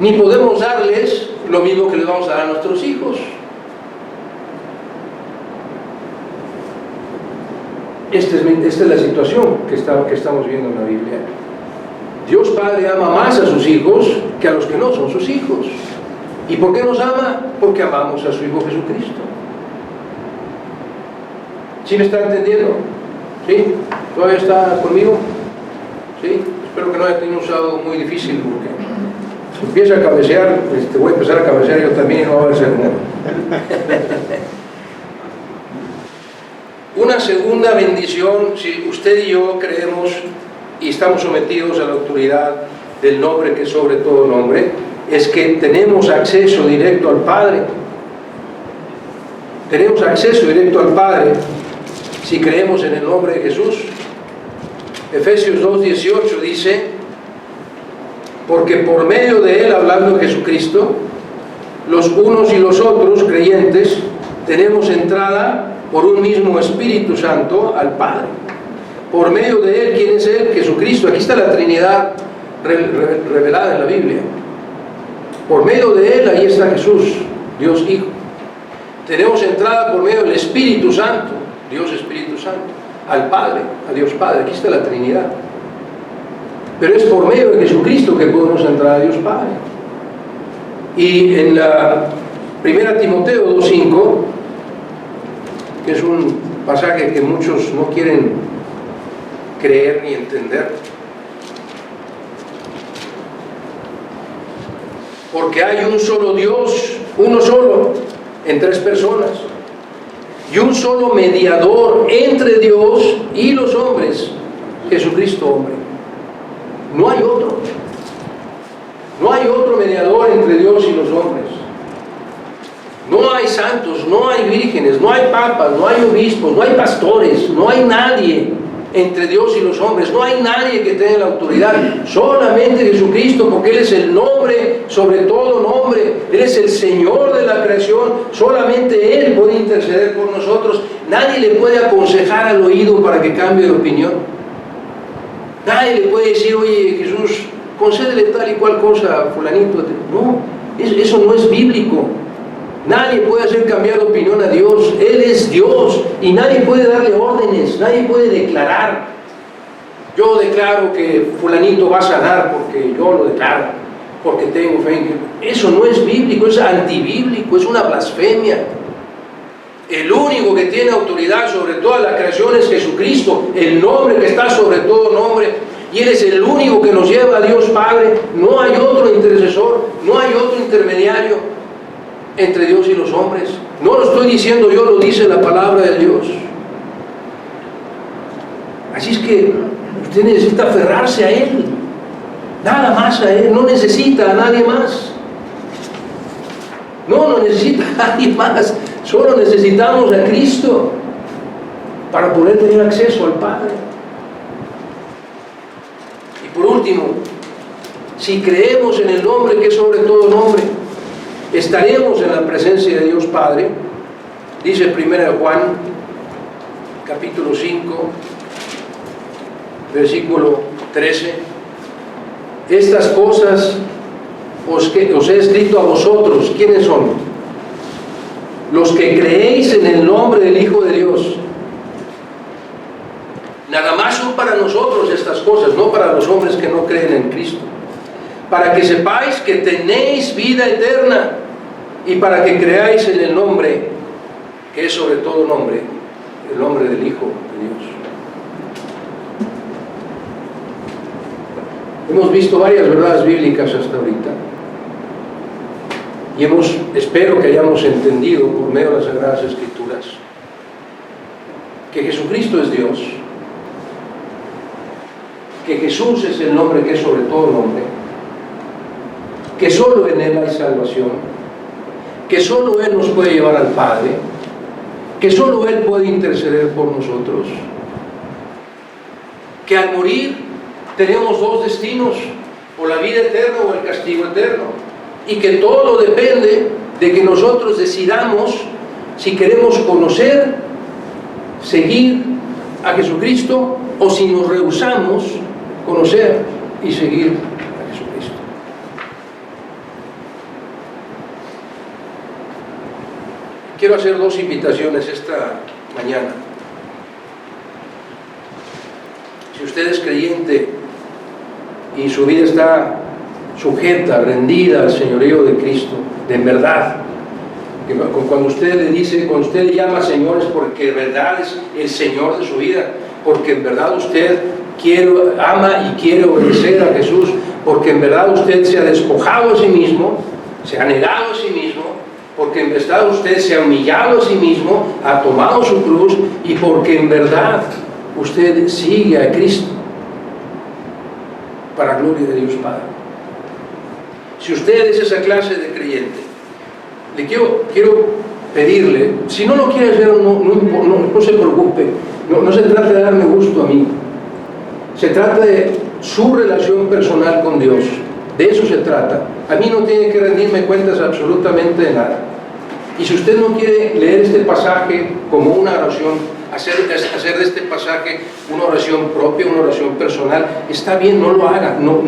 Ni podemos darles lo mismo que le vamos a dar a nuestros hijos. Esta es la situación que estamos viendo en la Biblia. Dios Padre ama más a sus hijos que a los que no son sus hijos. ¿Y por qué nos ama? Porque amamos a su Hijo Jesucristo. ¿Sí me está entendiendo? ¿Sí? ¿Todavía está conmigo? ¿Sí? Espero que no haya tenido un sábado muy difícil, porque si empieza a cabecear, voy a empezar a cabecear yo también y no va a haber sermón. Una segunda bendición, si usted y yo creemos y estamos sometidos a la autoridad del nombre que es sobre todo nombre, es que tenemos acceso directo al Padre. Tenemos acceso directo al Padre si creemos en el nombre de Jesús. Efesios 2:18 dice: porque por medio de Él, hablando de Jesucristo, los unos y los otros creyentes tenemos entrada por un mismo Espíritu Santo al Padre. Por medio de Él, ¿quién es Él? Jesucristo. Aquí está la Trinidad revelada en la Biblia. Por medio de Él, ahí está Jesús, Dios Hijo. Tenemos entrada por medio del Espíritu Santo, Dios Espíritu Santo, al Padre, a Dios Padre. Aquí está la Trinidad. Pero es por medio de Jesucristo que podemos entrar a Dios Padre. Y en la 1 Timoteo 2:5, que es un pasaje que muchos no quieren creer ni entender, porque hay un solo Dios, uno solo, en tres personas, y un solo mediador entre Dios y los hombres, Jesucristo hombre. No hay otro. No hay otro mediador entre Dios y los hombres. No hay santos, no hay vírgenes, no hay papas, no hay obispos, no hay pastores, no hay nadie entre Dios y los hombres. No hay nadie que tenga la autoridad. Solamente Jesucristo, porque Él es el nombre sobre todo nombre. Él es el Señor de la creación. Solamente Él puede interceder por nosotros. Nadie le puede aconsejar al oído para que cambie de opinión. Nadie le puede decir: oye, Jesús, concédele tal y cual cosa a fulanito. No, eso no es bíblico. Nadie puede hacer cambiar de opinión a Dios. Él es Dios y nadie puede darle órdenes, nadie puede declarar: yo declaro que fulanito va a sanar porque yo lo declaro, porque tengo fe en que... Eso no es bíblico, es antibíblico, es una blasfemia. El único que tiene autoridad sobre toda la creación es Jesucristo, el nombre que está sobre todo nombre, y Él es el único que nos lleva a Dios Padre. No hay otro intercesor, no hay otro intermediario entre Dios y los hombres. No lo estoy diciendo yo, lo dice la palabra de Dios. Así es que usted necesita aferrarse a Él, nada más a Él, no necesita a nadie más. No necesita a nadie más, solo necesitamos a Cristo para poder tener acceso al Padre. Y por último, si creemos en el nombre que es sobre todo nombre, estaremos en la presencia de Dios Padre. Dice 1 Juan capítulo 5 versículo 13: estas cosas os he escrito a vosotros. ¿Quiénes son? Los que creéis en el nombre del Hijo de Dios. Nada más son para nosotros estas cosas, no para los hombres que no creen en Cristo. para que sepáis que tenéis vida eterna y para que creáis en el nombre, que es sobre todo nombre, el nombre del Hijo de Dios. Hemos visto varias verdades bíblicas hasta ahorita y espero que hayamos entendido por medio de las Sagradas Escrituras que Jesucristo es Dios, que Jesús es el nombre que es sobre todo nombre, que solo en Él hay salvación, que solo Él nos puede llevar al Padre, que solo Él puede interceder por nosotros, que al morir tenemos dos destinos, o la vida eterna o el castigo eterno, y que todo depende de que nosotros decidamos si queremos conocer, seguir a Jesucristo, o si nos rehusamos conocer y seguir a Jesucristo. Quiero hacer dos invitaciones esta mañana. Si usted es creyente y su vida está sujeta, rendida al señorío de Cristo, de verdad, que cuando usted le dice, cuando usted le llama Señor, es porque de verdad es el Señor de su vida, porque en verdad usted ama y quiere obedecer a Jesús, porque en verdad usted se ha despojado a sí mismo, se ha negado a sí mismo, porque en verdad usted se ha humillado a sí mismo, ha tomado su cruz, y porque en verdad usted sigue a Cristo para gloria de Dios Padre. Si usted es esa clase de creyente, le quiero pedirle, si no lo quiere hacer, no se preocupe, no se trata de darme gusto a mí, se trata de su relación personal con Dios, de eso se trata. A mí no tiene que rendirme cuentas absolutamente de nada. Y si usted no quiere leer este pasaje como una oración, hacer de este pasaje una oración propia, una oración personal, está bien, no lo haga, no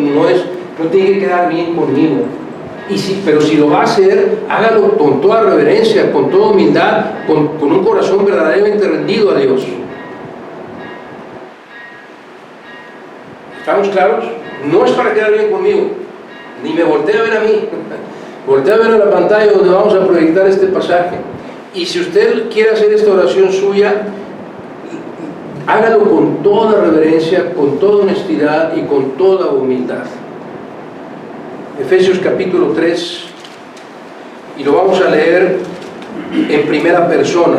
tiene que quedar bien conmigo. Pero si lo va a hacer, hágalo con toda reverencia, con toda humildad, con un corazón verdaderamente rendido a Dios. ¿Estamos claros? No es para quedar bien conmigo, ni me voltee a ver a mí, voltee a ver a la pantalla donde vamos a proyectar este pasaje. Y si usted quiere hacer esta oración suya, hágalo con toda reverencia, con toda honestidad y con toda humildad. Efesios capítulo 3, y lo vamos a leer en primera persona,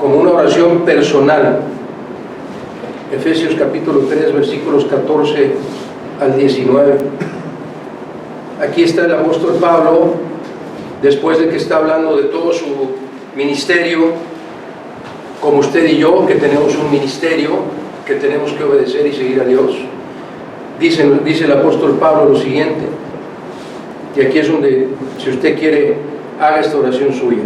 como una oración personal. Efesios capítulo 3, versículos 14 al 19. Aquí está el apóstol Pablo, después de que está hablando de todo su ministerio, como usted y yo, que tenemos un ministerio, que tenemos que obedecer y seguir a Dios. Dice el apóstol Pablo lo siguiente, y aquí es donde, si usted quiere, haga esta oración suya.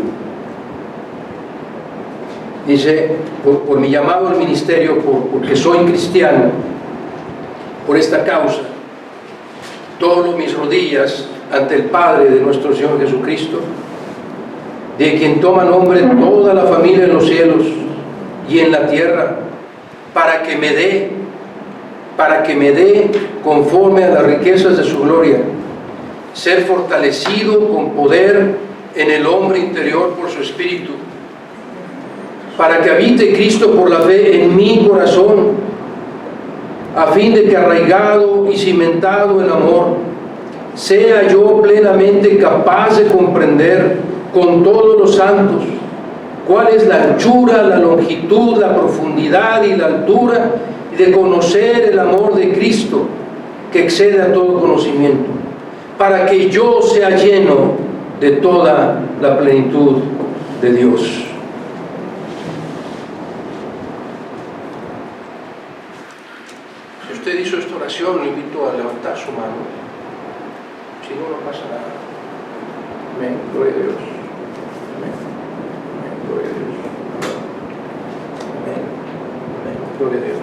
Dice, por mi llamado al ministerio, porque soy cristiano, por esta causa, doblo mis rodillas ante el Padre de nuestro Señor Jesucristo, de quien toma nombre toda la familia en los cielos y en la tierra, para que me dé conforme a las riquezas de su gloria, ser fortalecido con poder en el hombre interior por su Espíritu, para que habite Cristo por la fe en mi corazón, a fin de que arraigado y cimentado en amor, sea yo plenamente capaz de comprender con todos los santos cuál es la anchura, la longitud, la profundidad y la altura, y de conocer el amor de Cristo que excede a todo conocimiento, para que yo sea lleno de toda la plenitud de Dios. Si usted hizo esta oración, lo invito a levantar su mano. Si no, no pasa nada. Amén, gloria a Dios. Amén, amén, gloria a Dios. Amén, amén, gloria a Dios.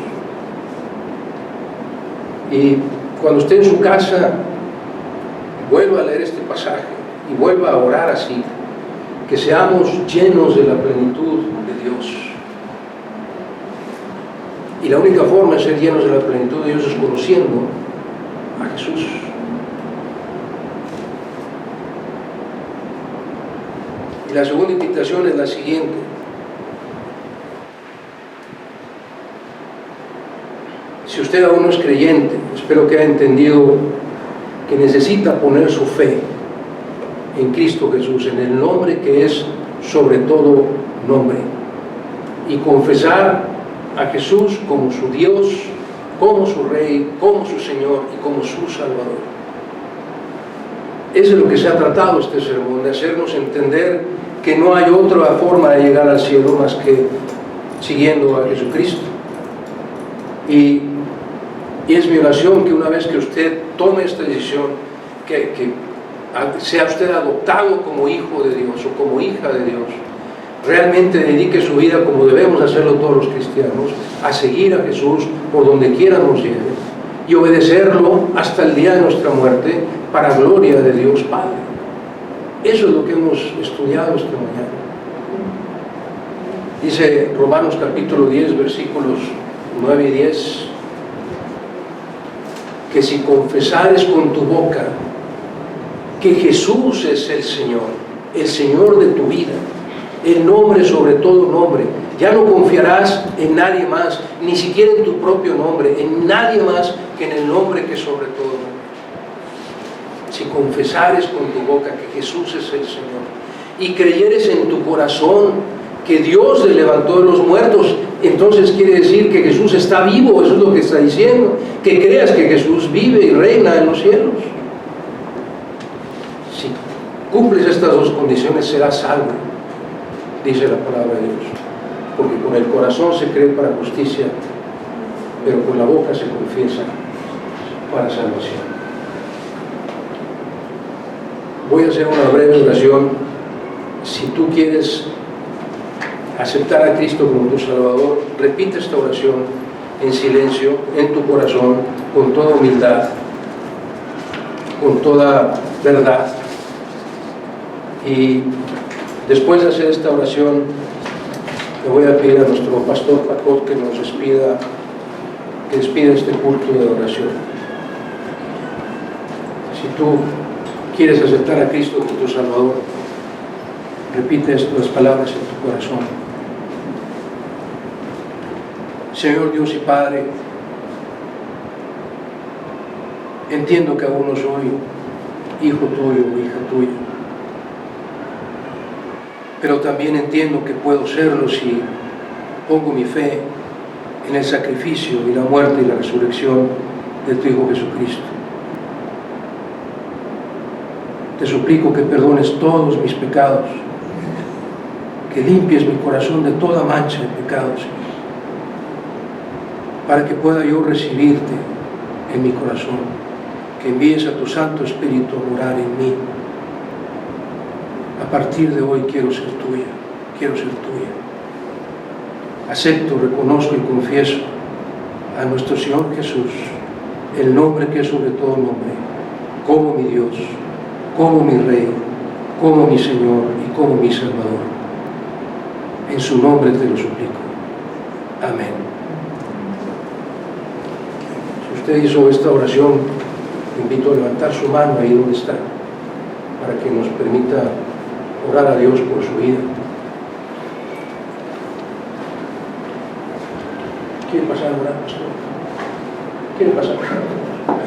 Y cuando esté en su casa, vuelva a leer este pasaje y vuelva a orar así, que seamos llenos de la plenitud de Dios. Y la única forma de ser llenos de la plenitud de Dios es conociendo a Jesús, Y la segunda invitación es la siguiente. Si usted aún no es creyente, espero que haya entendido que necesita poner su fe en Cristo Jesús, en el nombre que es sobre todo nombre, y confesar a Jesús como su Dios, como su Rey, como su Señor y como su Salvador. Eso es lo que se ha tratado este sermón, de hacernos entender que no hay otra forma de llegar al cielo más que siguiendo a Jesucristo. Y es mi oración que una vez que usted tome esta decisión, que sea usted adoptado como hijo de Dios o como hija de Dios, realmente dedique su vida, como debemos hacerlo todos los cristianos, a seguir a Jesús por donde quiera nos lleve y obedecerlo hasta el día de nuestra muerte para gloria de Dios Padre. Eso es lo que hemos estudiado esta mañana. Dice Romanos capítulo 10, versículos 9 y 10, que si confesares con tu boca que Jesús es el Señor de tu vida, el nombre sobre todo nombre, ya no confiarás en nadie más, ni siquiera en tu propio nombre, en nadie más que en el nombre que sobre todo nombre. Si confesares con tu boca que Jesús es el Señor y creyeres en tu corazón que Dios le levantó de los muertos, entonces quiere decir que Jesús está vivo. Eso es lo que está diciendo, que creas que Jesús vive y reina en los cielos. Si cumples estas dos condiciones serás salvo, dice la palabra de Dios, porque con el corazón se cree para justicia, pero con la boca se confiesa para salvación. Voy a hacer una breve oración. Si tú quieres aceptar a Cristo como tu Salvador, repite esta oración en silencio, en tu corazón, con toda humildad, con toda verdad. Y después de hacer esta oración, le voy a pedir a nuestro pastor Pacot que nos despida, que despida este culto de oración. Si tú quieres aceptar a Cristo como tu Salvador, repite estas palabras en tu corazón. Señor Dios y Padre, entiendo que aún no soy hijo tuyo o hija tuya, pero también entiendo que puedo serlo si pongo mi fe en el sacrificio y la muerte y la resurrección de tu Hijo Jesucristo. Te suplico que perdones todos mis pecados, que limpies mi corazón de toda mancha de pecados, Señor, para que pueda yo recibirte en mi corazón, que envíes a tu Santo Espíritu a morar en mí. A partir de hoy quiero ser tuya, quiero ser tuya. Acepto, reconozco y confieso a nuestro Señor Jesús, el nombre que es sobre todo nombre, como mi Dios, como mi Rey, como mi Señor y como mi Salvador. En su nombre te lo suplico. Amén. Si usted hizo esta oración, le invito a levantar su mano ahí donde está, para que nos permita orar a Dios por su vida. ¿Quiere pasar a orar, pastor? ¿Quiere pasar?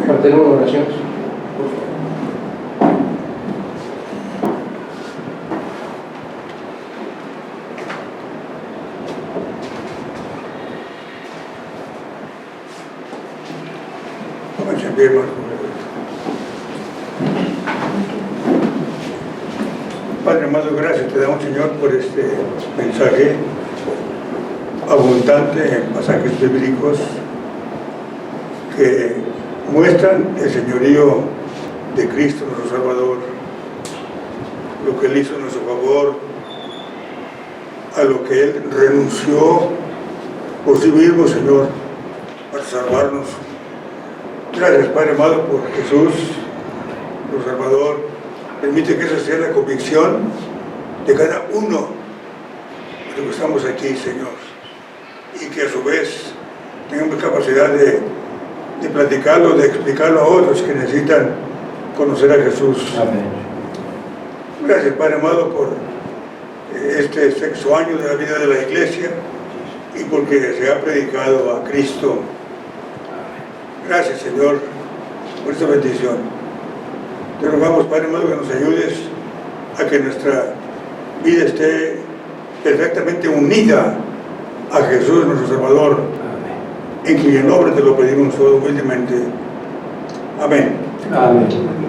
Para tener una oración, por favor. Padre amado, gracias te damos, Señor, por este mensaje abundante en pasajes bíblicos que muestran el señorío de Cristo, nuestro Salvador, lo que Él hizo en nuestro favor, a lo que Él renunció por sí mismo, Señor, para salvarnos. Gracias, Padre amado, por Jesús, nuestro Salvador. Permite que esa sea la convicción de cada uno de los que estamos aquí, Señor, y que a su vez tengamos capacidad de platicarlo, de explicarlo a otros que necesitan conocer a Jesús. Amén. Gracias, Padre amado, por este sexto año de la vida de la Iglesia y porque se ha predicado a Cristo. Gracias, Señor, por esta bendición. Te rogamos, Padre amado, que nos ayudes a que nuestra vida esté perfectamente unida a Jesús, nuestro Salvador, en cuyo nombre te lo pedimos todo humildemente. Amén. Amén.